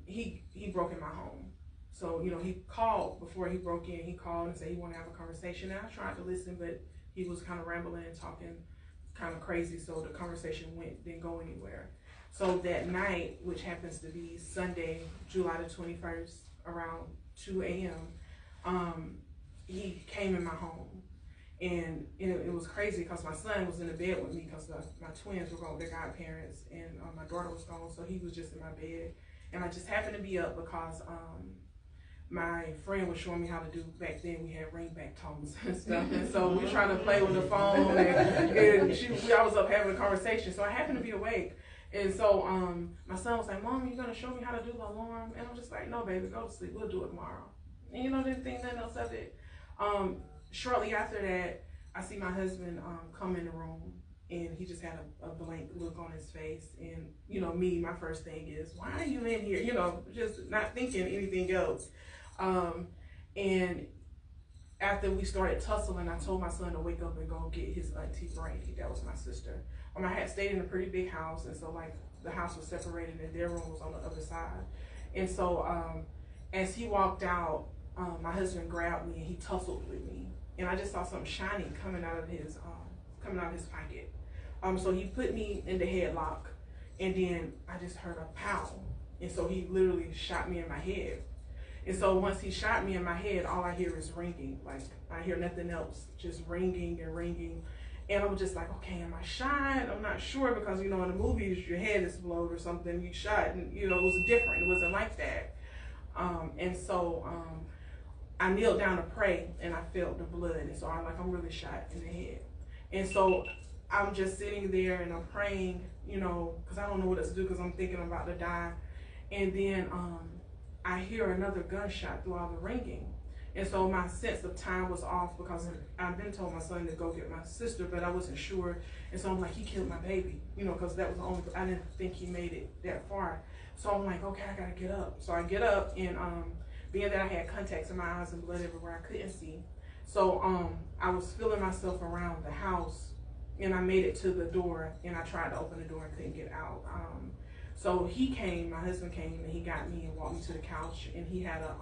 He broke in my home. So, you know, he called before he broke in. He called and said he wanted to have a conversation. And I tried to listen, but he was kind of rambling and talking kind of crazy. So the conversation didn't go anywhere. So that night, which happens to be Sunday, July the 21st, around 2 a.m., he came in my home. And it was crazy because my son was in the bed with me, because my twins were gone with their godparents, and my daughter was gone, so he was just in my bed. And I just happened to be up because my friend was showing me how to do, back then we had ringback tones and stuff, and so we were trying to play with the phone, and I was up having a conversation, so I happened to be awake. And so my son was like, "Mom, you gonna show me how to do the alarm?" And I'm just like, "No, baby, go to sleep. We'll do it tomorrow." And you know, didn't think nothing else of it. Shortly after that, I see my husband come in the room, and he just had a blank look on his face. And you know, me, my first thing is, "Why are you in here?" You know, just not thinking anything else. And after we started tussling, I told my son to wake up and go get his auntie Brandy. That was my sister. I had stayed in a pretty big house, and so like the house was separated and their room was on the other side. And so as he walked out, my husband grabbed me and he tussled with me, and I just saw something shiny coming out of his pocket. So he put me in the headlock, and then I just heard a pow, and so he literally shot me in my head. And so once he shot me in my head, all I hear is ringing. Like, I hear nothing else, just ringing and ringing. And I'm just like, okay, am I shot? I'm not sure, because, in the movies, your head is blown or something, you shot, and, it was different. It wasn't like that. And so I kneeled down to pray, and I felt the blood. And so I'm really shot in the head. And so I'm just sitting there, and I'm praying, because I don't know what else to do, because I'm thinking I'm about to die. And then I hear another gunshot through all the ringing. And so my sense of time was off, because I've been told my son to go get my sister, but I wasn't sure. And so I'm like, he killed my baby, because that was the only, I didn't think he made it that far. So I'm like, okay, I gotta get up. So I get up, and being that I had contacts in my eyes and blood everywhere, I couldn't see. So I was feeling myself around the house, and I made it to the door, and I tried to open the door and couldn't get out. So he came, my husband came, and he got me and walked me to the couch, and he had a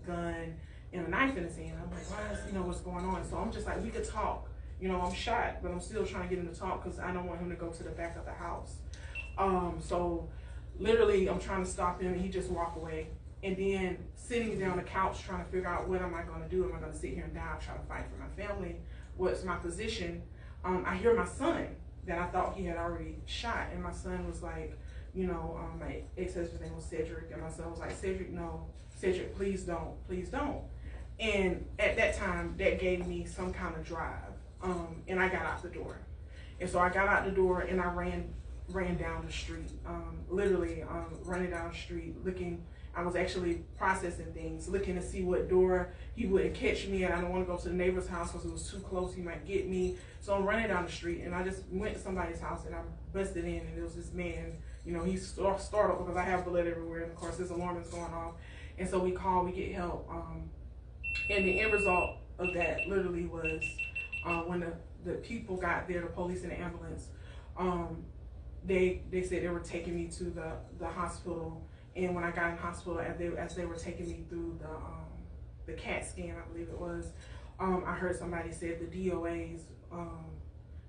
gun and a knife in his hand. I'm like, what's going on? So I'm just like, we could talk. I'm shot, but I'm still trying to get him to talk, because I don't want him to go to the back of the house. So literally, I'm trying to stop him, and he just walked away. And then sitting there on the couch trying to figure out, what am I going to do? Am I going to sit here and die, try to fight for my family? What's my position? I hear my son that I thought he had already shot, and my son was like, my ex-husband's name was Cedric, and my son was like, Cedric, no, Cedric, please don't, please don't. And at that time, that gave me some kind of drive, and I got out the door. And so I got out the door, and I ran down the street, literally running down the street, looking. I was actually processing things, looking to see what door he wouldn't catch me at. I don't want to go to the neighbor's house, because it was too close, he might get me. So I'm running down the street, and I just went to somebody's house, and I busted in, and there was this man. He's startled, because I have blood everywhere, and of course his alarm is going off. And so we get help. And the end result of that literally was, when the people got there, the police and the ambulance, they said they were taking me to the hospital. And when I got in the hospital, as they were taking me through the CAT scan, I believe it was, I heard somebody said the DOAs,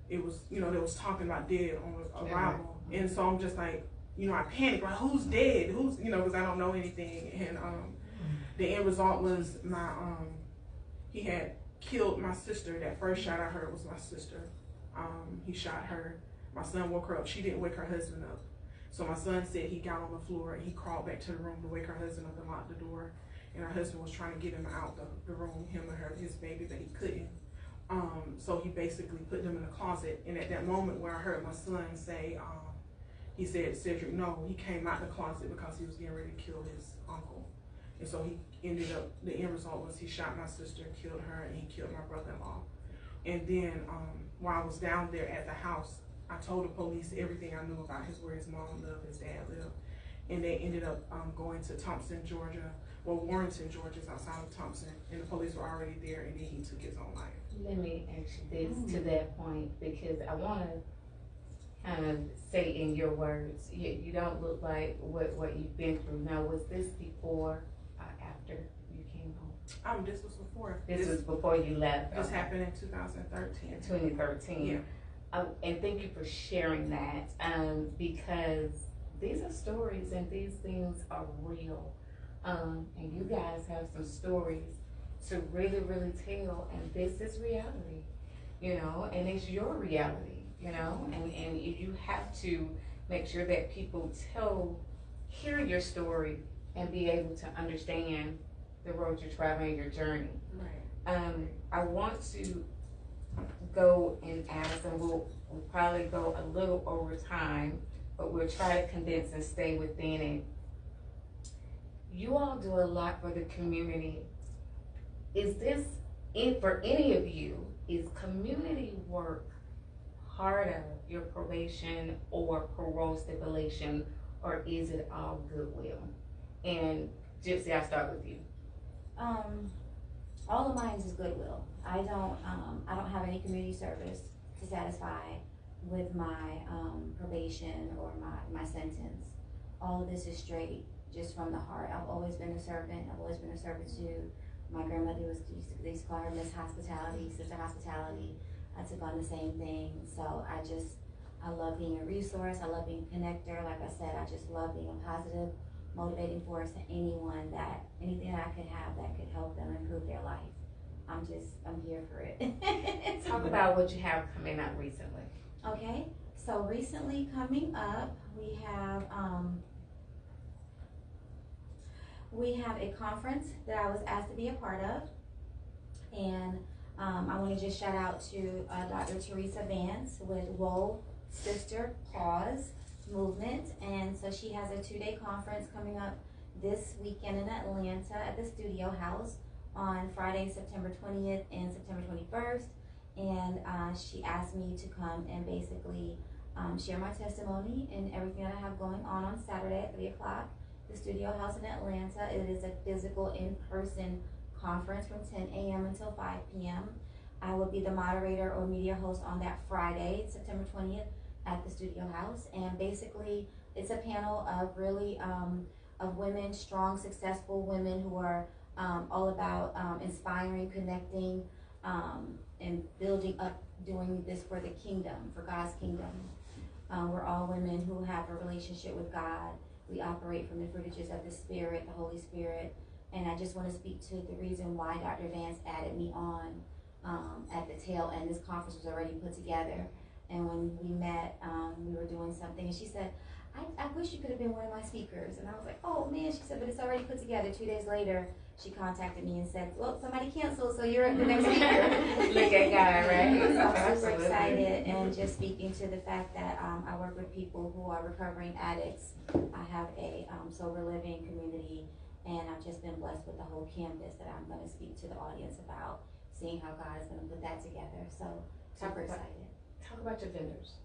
it was, they was talking about dead on arrival. And so I'm just like, I panicked, like, who's dead? Who's, because I don't know anything. And the end result was he had killed my sister. That first shot I heard was my sister. He shot her. My son woke her up. She didn't wake her husband up. So my son said he got on the floor, and he crawled back to the room to wake her husband up and lock the door. And her husband was trying to get him out the room, him and his baby, but he couldn't. So he basically put them in a closet. And at that moment where I heard my son say, he said, Cedric, no, he came out the closet because he was getting ready to kill his uncle. And so he ended up, the end result was he shot my sister, killed her, and he killed my brother-in-law. And then while I was down there at the house, I told the police everything I knew about where his mom lived, his dad lived. And they ended up going to Thompson, Georgia. Well, Warrenton, Georgia is outside of Thompson. And the police were already there, and then he took his own life. Let me ask you this to that point, because I want to kind of say in your words, you don't look like what you've been through. Now, was this before or after you came home? This was before. This was before you left. This happened in 2013. 2013. Yeah. And thank you for sharing that, because these are stories, and these things are real. And you guys have some stories to really, really tell, and this is reality, and it's your reality, and you have to make sure that people hear your story and be able to understand the road you're traveling, your journey. Right. I want to go and ask, and we'll probably go a little over time, but we'll try to condense and stay within it. You all do a lot for the community. Is this, for any of you, is community work part of your probation or parole stipulation, or is it all goodwill? And Gypsy, I'll start with you. all of mine is goodwill. I don't have any community service to satisfy with my probation or my sentence. All of this is straight just from the heart. I've always been a servant. I've always been a servant to my grandmother. They used to call her Miss Hospitality, Sister Hospitality. I took on the same thing. So I love being a resource. I love being a connector. Like I said, I just love being a positive, motivating force to anything that I could have that could help them improve their life. I'm here for it. Talk about what you have coming up recently. Okay, so recently coming up, we have a conference that I was asked to be a part of, and I want to just shout out to Dr. Teresa Vance with Whoa Sister Pause Movement, and so she has a 2-day conference coming up this weekend in Atlanta at the Studio House on Friday, September 20th and September 21st. And she asked me to come and basically share my testimony and everything that I have going on Saturday at 3 o'clock, the Studio House in Atlanta. It is a physical in-person conference from 10 a.m. until 5 p.m. I will be the moderator or media host on that Friday, September 20th at the Studio House. And basically it's a panel of really of women, strong, successful women who are all about inspiring, connecting, and building up, doing this for the kingdom, for God's kingdom. We're all women who have a relationship with God. We operate from the fruitages of the Spirit, the Holy Spirit. And I just want to speak to the reason why Dr. Vance added me on at the tail end. This conference was already put together. And when we met, we were doing something, and she said, I wish you could have been one of my speakers. And I was like, oh man, she said, but it's already put together. 2 days later, she contacted me and said, well, somebody canceled, so you're the next speaker. Look at God, right? So I'm super excited, and just speaking to the fact that I work with people who are recovering addicts. I have a sober living community, and I've just been blessed with the whole campus that I'm going to speak to the audience about, seeing how God is going to put that together. So super excited. Talk about your vendors.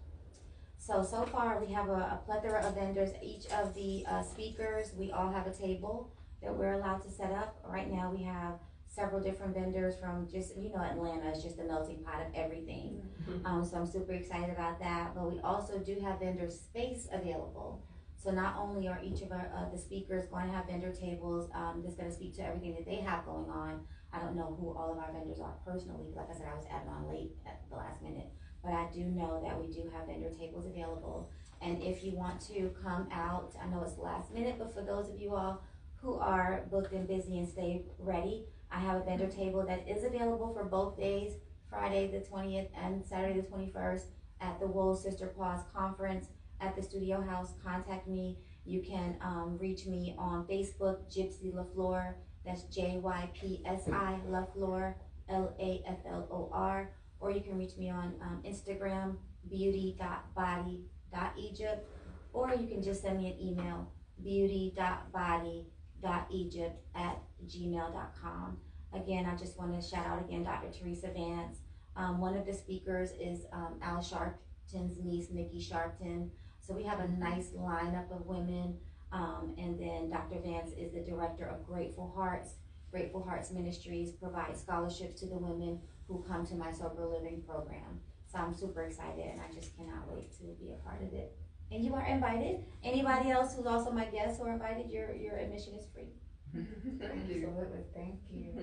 So far we have a plethora of vendors. Each of the speakers, we all have a table that we're allowed to set up. Right now we have several different vendors from just, Atlanta is just a melting pot of everything. So I'm super excited about that. But we also do have vendor space available. So not only are each of the speakers going to have vendor tables that's going to speak to everything that they have going on. I don't know who all of our vendors are personally. Like I said, I was added on late at the last minute. But I do know that we do have vendor tables available. And if you want to come out, I know it's last minute, but for those of you all who are booked and busy and stay ready, I have a vendor table that is available for both days, Friday the 20th and Saturday the 21st at the Whoa Sister Pause Conference at the Studio House. Contact me. You can reach me on Facebook, Gypsy LaFleur. That's JYPSI LaFleur, LAFLOR. Or you can reach me on Instagram, beauty.body.egypt, or you can just send me an email, beauty.body.egypt@gmail.com. Again, I just want to shout out again Dr. Teresa Vance. One of the speakers is Al Sharpton's niece, Nikki Sharpton. So we have a nice lineup of women. And then Dr. Vance is the director of Grateful Hearts. Grateful Hearts Ministries provides scholarships to the women who come to my sober living program. So I'm super excited, and I just cannot wait to be a part of it. And you are invited. Anybody else who's also my guest or invited, your admission is free. Absolutely, thank you.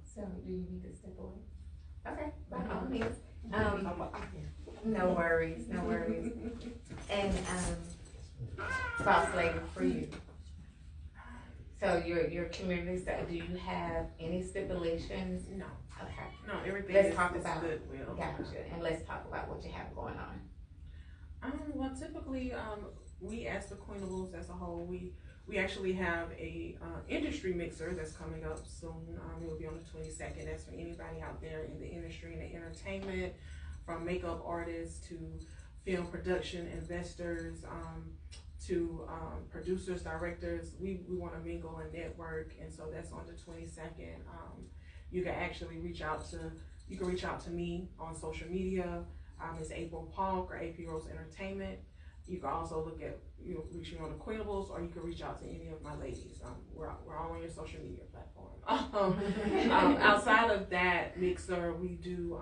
So do you need to step away? Okay, by all means. No worries, no worries. And boss lady for you. So your community, do you have any stipulations? No. Okay. No, everything Let's is talk about goodwill. Gotcha. And let's talk about what you have going on. Well, typically, we as the Queenables as a whole, we actually have a industry mixer that's coming up soon. It will be on the 22nd. That's for anybody out there in the industry and the entertainment, from makeup artists to film production investors, to producers, directors. We want to mingle and network, and so that's on the 22nd. You can actually reach out to me on social media. It's April Palk or AP Rose Entertainment. You can also look at, reach me on the Queenables, or you can reach out to any of my ladies. We're all on your social media platform. Outside of that mixer, we do,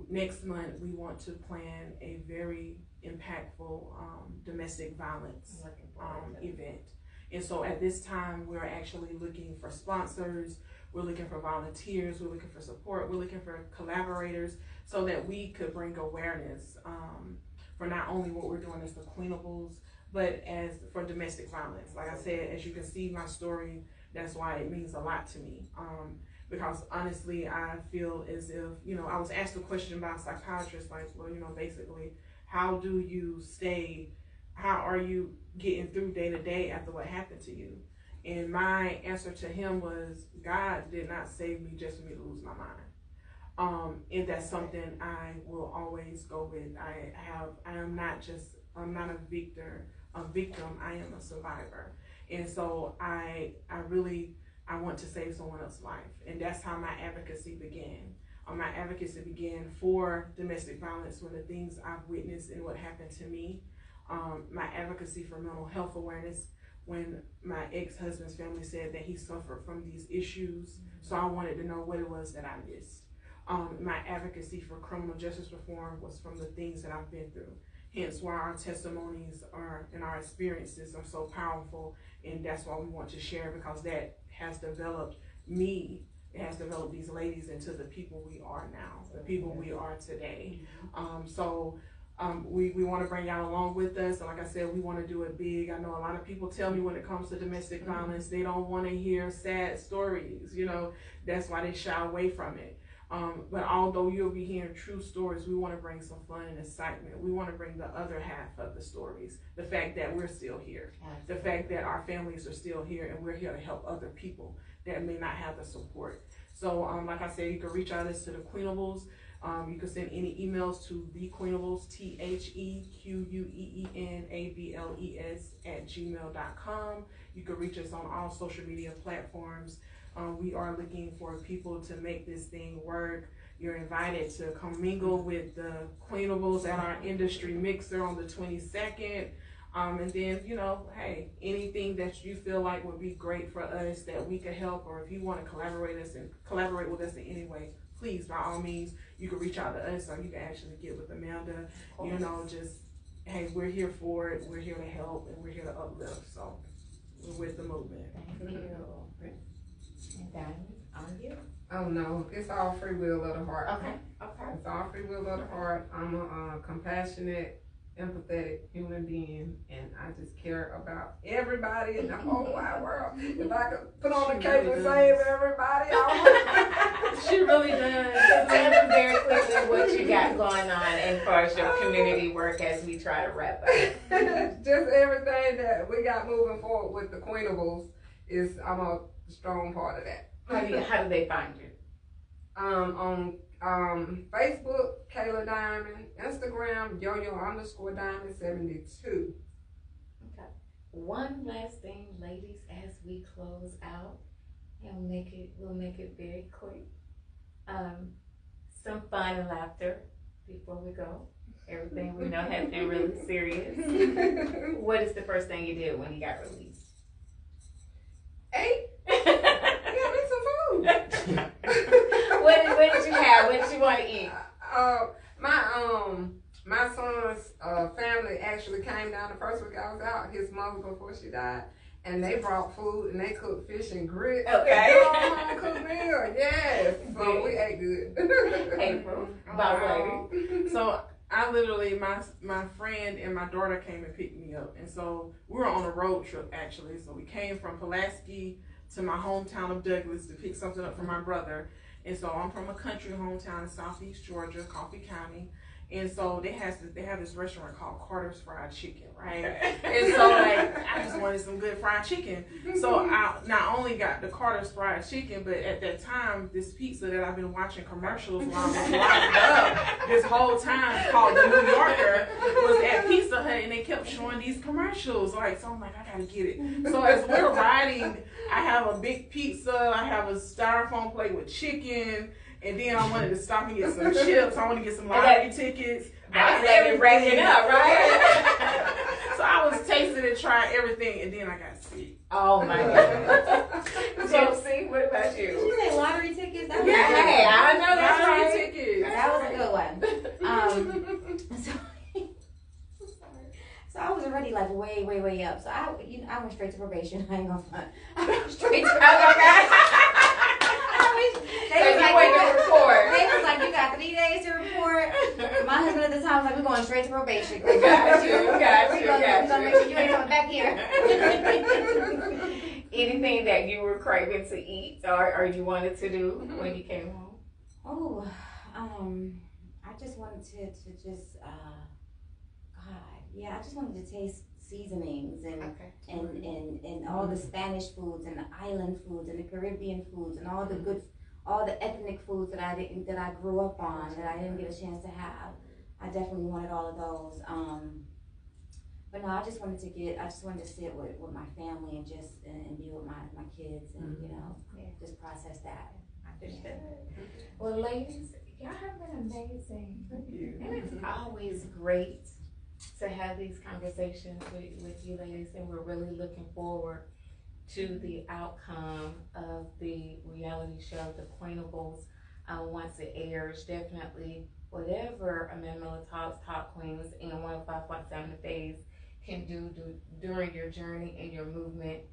next month, we want to plan a very impactful domestic violence event. And so at this time, we're actually looking for sponsors, we're looking for volunteers, we're looking for support, we're looking for collaborators, so that we could bring awareness for not only what we're doing as the Queenables, but as for domestic violence. Like I said, as you can see my story, that's why it means a lot to me. Because honestly, I feel as if, I was asked a question by a psychiatrist, like, well, basically, how are you getting through day to day after what happened to you? And my answer to him was, God did not save me just for me to lose my mind. And that's something I will always go with. I'm not a victim, I am a survivor. And so I want to save someone else's life. And that's how my advocacy began. My advocacy began for domestic violence when the things I've witnessed and what happened to me. My advocacy for mental health awareness when my ex-husband's family said that he suffered from these issues. So I wanted to know what it was that I missed. My advocacy for criminal justice reform was from the things that I've been through. Hence why our testimonies and our experiences are so powerful. And that's why we want to share, because that has developed me. It has developed these ladies into the people we are now, the people we are today. We want to bring y'all along with us. And like I said, we want to do it big. I know a lot of people tell me when it comes to domestic violence, they don't want to hear sad stories. That's why they shy away from it. But although you'll be hearing true stories, we want to bring some fun and excitement. We want to bring the other half of the stories. The fact that we're still here. The fact that our families are still here, and we're here to help other people that may not have the support. So like I said, you can reach out us to the Queenables. You can send any emails to thequeenables, TheQueenables @gmail.com. You can reach us on all social media platforms. We are looking for people to make this thing work. You're invited to come mingle with the Queenables at our industry mixer on the 22nd. And then, hey, anything that you feel like would be great for us that we could help, or if you want to collaborate with us in any way, please, by all means, you can reach out to us, or you can actually get with Amanda. Hey, we're here for it. We're here to help, and we're here to uplift. So we're with the movement. Thank you. And Diamond, on you? Oh no, it's all free will of the heart. Okay. It's all free will of the heart. I'm a compassionate, empathetic human being, and I just care about everybody in the whole wide world. If I could put on the cape and save everybody, I would. She really does. Tell them very quickly what you got going on as far as your community work as we try to wrap up. Just everything that we got moving forward with the Queenables I'm a strong part of that. How do they find you? On Facebook, Kayla Diamond, Instagram, yo_diamond72. Okay. One last thing, ladies, as we close out, and we'll make it very quick. Some fun and laughter before we go. Everything we know has been really serious. What is the first thing you did when you got released? Ate. Yeah, make some food. What did you have? What did you want to eat? My son's family actually came down the first week I was out. His mother before she died, and they brought food and they cooked fish and grits. Okay. Home cooked meal. Yes. So we ate good. April, about lady. So I literally, my friend and my daughter came and picked me up, and so we were on a road trip actually. So we came from Pulaski to my hometown of Douglas to pick something up for my brother. And so I'm from a country hometown in southeast Georgia, Coffee County. And so they have this restaurant called Carter's Fried Chicken, right? And so I just wanted some good fried chicken. So I not only got the Carter's Fried Chicken, but at that time, this pizza that I've been watching commercials while I was locked up this whole time, called the New Yorker, was at Pizza Hut, and they kept showing these commercials. So I'm like, I gotta get it. So as we're riding, I have a big pizza, I have a styrofoam plate with chicken, And then I wanted to stop and get some chips. I want to get some lottery tickets. I was like breaking up, right? So I was tasting and trying everything, and then I got sick. Oh my goodness. So, see, what about Did you? you say lottery tickets? That was Yeah, hey, I know that's Lottery right. tickets. That was a good one. So I was already like way up. So I went straight to probation. I ain't gonna front. I went straight to They was like, you got 3 days to report. My husband at the time was like, we're going straight to probation. Got you. We're gonna make sure you ain't coming back here. Anything that you were craving to eat or you wanted to do when you came home? Oh, I just wanted to just I just wanted to taste seasonings and all the Spanish foods and the island foods and the Caribbean foods and all the ethnic foods that I grew up on that I didn't get a chance to have. I definitely wanted all of those. But no, I just wanted to sit with my family and just and be with my kids and just process that. Understood. Well, ladies, y'all have been amazing. Thank you. And it's always great to have these conversations with you ladies, and we're really looking forward to the outcome of the reality show, the Queenables, once it airs. Definitely, whatever Amanda Talks Top Queens and 105.7 Phase can do during your journey and your movement,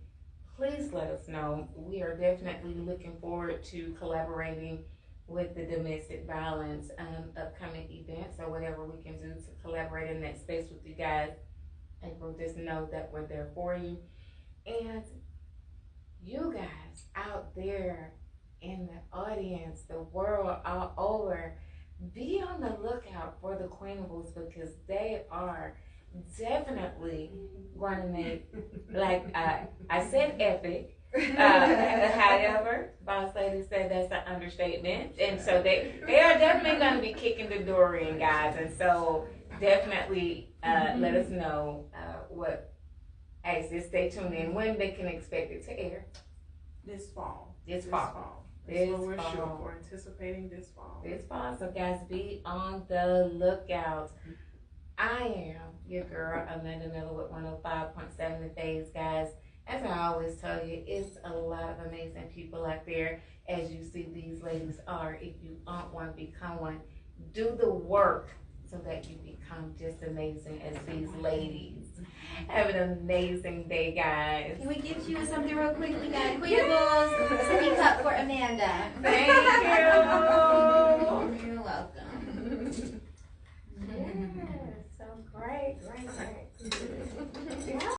please let us know. We are definitely looking forward to collaborating with the domestic violence upcoming events or whatever we can do to collaborate in that space with you guys. And we'll just know that we're there for you. And you guys out there in the audience, the world all over, be on the lookout for the Queenables because they are definitely going to make, like I said, epic. However, Boss Lady said that's an understatement, and so they are definitely going to be kicking the door in, guys. And so definitely let us know just stay tuned in when they can expect it to air. This fall. This fall. That's what we're shooting for, anticipating this fall. This fall, so guys, be on the lookout. I am your girl, Amanda Miller with 105.7 The Phase, guys. As I always tell you, it's a lot of amazing people out there, as you see these ladies are. If you aren't one, become one. Do the work so that you become just amazing as these ladies. Have an amazing day, guys. Can we get you something real quick? We got Queenables, sippy cup for Amanda. Thank you. You're welcome.